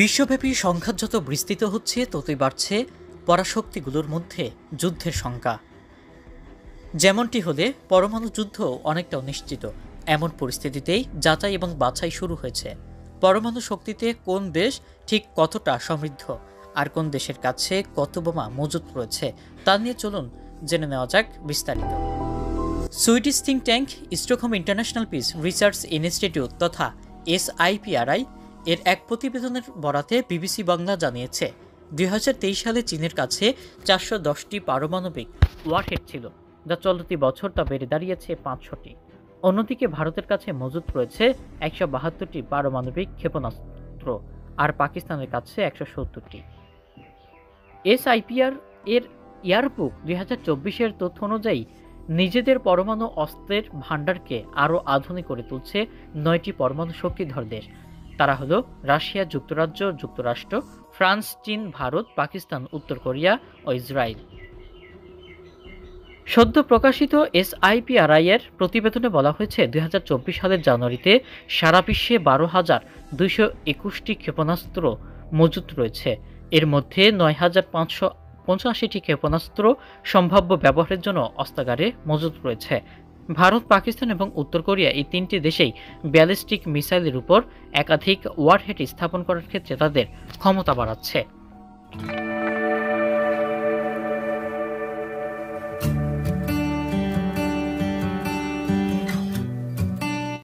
বিশ্বব্যাপী সংঘাত যত বিস্তৃত হচ্ছে ততই বাড়ছে পরাশক্তিগুলোর মধ্যে যুদ্ধের সংখ্যা। যেমনটি হলে পরমাণু যুদ্ধ অনেকটা অনিশ্চিত। এমন পরিস্থিতিতেই যাচাই এবং বাছাই শুরু হয়েছে। পরমাণু শক্তিতে কোন দেশ ঠিক কতটা সমৃদ্ধ আর কোন দেশের কাছে কত বোমা মজুত রয়েছে তা নিয়ে চলুন জেনে নেওয়া যাক বিস্তারিত। Swedish think tank Stockholm international piece research institute তথা SIPRI এর এক প্রতিবেদনের বরাতে বিবিসি বাংলা জানিয়েছে 2023 সালে চীনের কাছে 410টি পারমাণবিক ওয়ারহেড ছিল, যা চলতি বছর তা বেড়ে দাঁড়িয়েছে 500টি। অন্যদিকে ভারতের কাছে মজুত রয়েছে 172টি পারমাণবিক ক্ষেপণাস্ত্র আর পাকিস্তানের কাছে 170টি। SIPR এর ইয়ারবুক 2024-এর তথ্য অনুযায়ী নিজেদের পরমাণু অস্ত্রের ভাণ্ডারকে আরও আধুনিক করে তুলছে 9টি পরমাণু শক্তিধর দেশ। তারা হলো রাশিয়া, যুক্তরাজ্য, যুক্তরাষ্ট্র, ফ্রান্স, চীন, ভারত, পাকিস্তান, উত্তর কোরিয়া ও ইসরায়েল। সদ্য প্রকাশিত SIPRI এর প্রতিবেদনে বলা হয়েছে 2024 সালের জানুয়ারিতে সারা বিশ্বে 12,221টি ক্ষেপণাস্ত্র মজুত রয়েছে। এর মধ্যে 9,585টি ক্ষেপণাস্ত্র সম্ভাব্য ব্যবহারের জন্য অস্ত্রাগারে মজুত রয়েছে। ভারত, পাকিস্তান এবং উত্তর কোরিয়া এই তিনটি দেশেই ব্যালিস্টিক মিসাইলের উপর একাধিক ওয়ারহেড স্থাপন করার ক্ষেত্রে তাদের ক্ষমতা বাড়াচ্ছে।